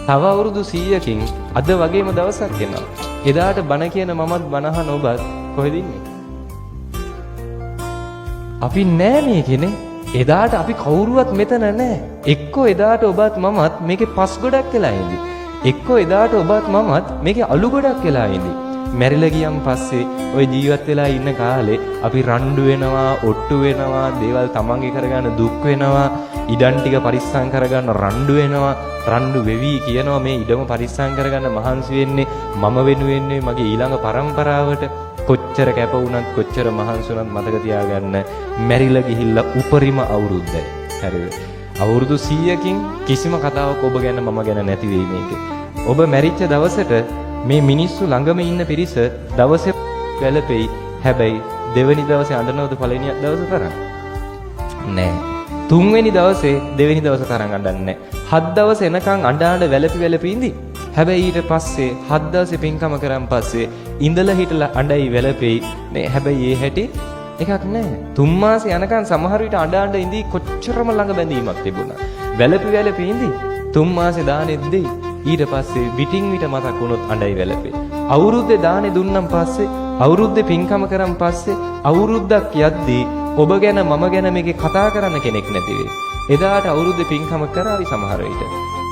තව අවුරුදු 100කින් අද වගේම දවසක් එනවා. එදාට බණ කියන මමත් බණ අහන ඔබත් කොහෙද ඉන්නේ? අපි නෑ මේකනේ. එදාට අපි කවුරුවත් මෙතන නෑ. එක්කෝ එදාට ඔබත් මමත් මේකේ පස් ගොඩක් වෙලා ඉඳි. එක්කෝ එදාට ඔබත් මමත් මේකේ අලු ගොඩක් වෙලා ඉඳි. මැරිලා ගියන් පස්සේ ওই ජීවත් වෙලා ඉන්න කාලේ අපි රණ්ඩු වෙනවා, ඔට්ටු වෙනවා, දේවල් තමන්ගේ කරගන්න දුක් වෙනවා, ඉඩම් ටික පරිස්සම් කරගන්න රණ්ඩු වෙනවා, රණ්ඩු වෙවි කියනවා මේ ඉඩම පරිස්සම් කරගන්න මහන්සි වෙන්නේ මම වෙනුවෙන් මගේ ඊළඟ පරම්පරාවට. කොච්චර කැප වුණත් කොච්චර මහන්සි වුණත් මතක තියාගන්න මැරිලා ගිහිල්ලා උපරිම අවුරුද්දයි. හරිද? අවුරුදු 100කින් කිසිම කතාවක් ඔබ ගැන මම ගැන නැති වෙයි මේකේ. ඔබ මැරිච්ච දවසට මේ මිනිස්සු ළඟම ඉන්න පිරිස දවසේ වැළපෙයි. හැබැයි දෙවෙනි දවසේ අඬනවද පළවෙනි දවසේ තරම්? නෑ. තුන්වෙනි දවසේ දෙවෙනි දවසේ තරම් අඬන්නේ නෑ. 7 දවස් එනකන් අඬ වැළපි ඉඳි. හැබැයි ඊට පස්සේ 7 දවසේ පින්කම කරන් පස්සේ ඉඳලා හිටලා අඬයි වැළපෙයි නේ. හැබැයි ඒ හැටි එකක් නෑ. 3 මාසේ යනකන් සමහර විට අඬ ඉඳි කොච්චරම ළඟ බැඳීමක් තිබුණා. වැළපි ඉඳි 3 මාසේ දානෙත් දෙයි. ඊට පස්සේ විටින් විට මතක් වුණොත් අඬයි වැළපෙයි. අවුරුද්දේ දානේ දුන්නම් පස්සේ අවුරුද්දේ පින්කම කරන් පස්සේ අවුරුද්දක් යද්දී ඔබ ගැන මම ගැන මේකේ කතා කරන්න කෙනෙක් නැති වෙයි. එදාට අවුරුද්දේ පින්කම කරાવી සමහර විට.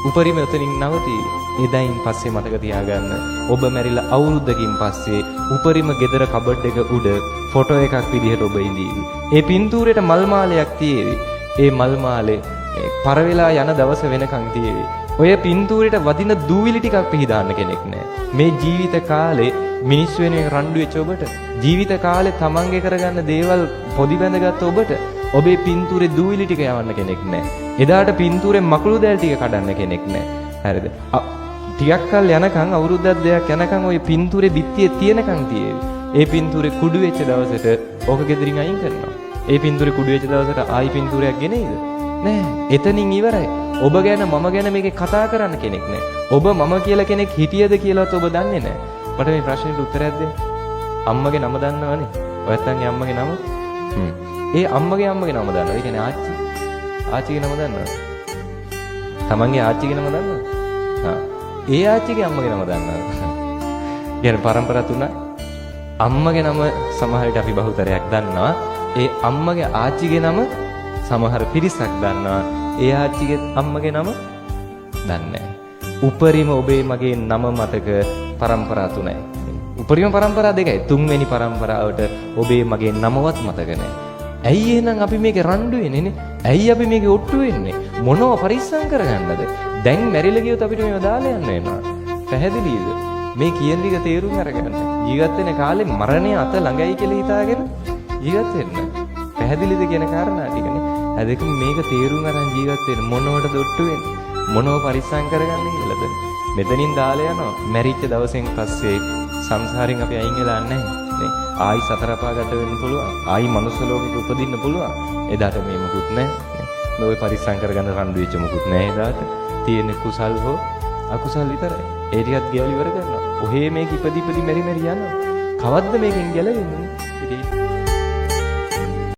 උපරිම එතනින් නවතී. එදායින් පස්සේ මතක තියාගන්න ඔබ මැරිලා අවුරුද්දකින් පස්සේ උපරිම ගෙදර කබඩ් එක උඩ ෆොටෝ එකක් විදිහට ඔබ ඉඳීවි. ඒ පින්තූරෙට මල් මාලයක් තියේවි. ඒ මල් මාලේ පර වෙලා යන දවස වෙනකන් තියේවි. ඔය පින්තූරෙට වදින දූවිලි ටිකක් පිහදාන්න කෙනෙක් නැහැ. මේ ජීවිත කාලේ මිනිස් වෙනුවෙන් රණ්ඩු වෙච්ච ඔබට, ජීවිත කාලේ තමන්ගේ කරගන්න දේවල් පොඩි බැඳගත්ත ඔබට ඔබේ පින්තූරේ දූවිලි ටික යවන්න කෙනෙක් නැහැ. එදාට පින්තූරේ මකුළු දැල් ටික කඩන්න කෙනෙක් නැහැ. හරිද? ටිකක් කල් යනකම් අවුරුද්දක් දෙකක් යනකම් ওই පින්තූරේ බිත්තියේ තියෙනකම් තියේවි. ඒ පින්තූරේ කුඩු වෙච්ච දවසට ඕක ගෙදරින් අයින් කරනවා. ඒ පින්තූරේ කුඩු වෙච්ච දවසට ආයි පින්තූරයක් ගෙනෙයිද? නෑ. එතනින් ඉවරයි. ඔබ ගැන මම ගැන මේකේ කතා කරන්න කෙනෙක් නෑ. ඔබ මම කියලා කෙනෙක් හිටියද කියලාත් ඔබ දන්නේ නෑ. මට මේ ප්‍රශ්නෙට උත්තරයක් දෙන්න. අම්මගේ නම දන්නවනේ. ඔයත්තන්ගේ අම්මගේ නම? ඒ අම්මගේ නම දන්නවද? ඒ කියන්නේ ආච්චි. ආච්චිගේ නම දන්නවද? තමන්ගේ ආච්චිගේ නම දන්නවද? ඒ ආච්චිගේ අම්මගේ නම දන්නවද? කියන්නේ පරම්පරා තුන අම්මගේ නම සමහර විට අපි බහුතරයක් දන්නවා. ඒ අම්මගේ ආච්චිගේ නම සමහර පිරිසක් දන්නවා. ඒ ආච්චිගේ අම්මගේ නම දන්නේ නැහැ. උපරිම ඔබේ මගේ නම මතක පරම්පරා තුනයි. උපරිම පරම්පරා දෙකයි. තුන්වෙනි පරම්පරාවට ඔබේ මගේ නමවත් මතක නැහැ. ඇයි එහෙනම් අපි මේකේ රණ්ඩු වෙන්නේ? ඇයි අපි මේකේ ඔට්ටු වෙන්නේ? මොනව පරිස්සම් කරගන්නද? දැන් මැරිලා ගියොත් අපිට මේව දාලා යන්න වෙනවා. පැහැදිලිද? මේ කියන ටික තේරුම් අරගන්න. ජීවත් වෙන කාලේ මරණය අත ළඟයි කියලා හිතාගෙන ජීවත් වෙන්න. පැහැදිලිද කියන කාරණා ටිකනේ. අදක මේක තේරුම් අරන් ජීවත් වෙන්න මොනවටද ඔට්ටු වෙන්නේ? මොනව පරිස්සම් කරගන්න කියලාද? මෙතනින් දාලා යනවා. මැරිච්ච දවසෙන් පස්සේ සංසාරයෙන් අපි අයින් වෙලා නැහැ. ආයි සතර පාගත වෙන්න පුළුවන්. ආයි මනුස්ස ලෝකෙක උපදින්න පුළුවන්. එදාට මේ මොකුත් නැහැ. මේ ඔය පරිස්සම් කරගන්න රණ්ඩු වෙච්ච මොකුත් නැහැ එදාට. තියෙන කුසල් හෝ අකුසල් විතරයි. ඒ ටිකත් ගෙවලි ඉවර කරනවා. ඔහේ මේක ඉපදි මෙරි යනවා. කවද්ද මේකෙන් ගැලවෙන්නේ?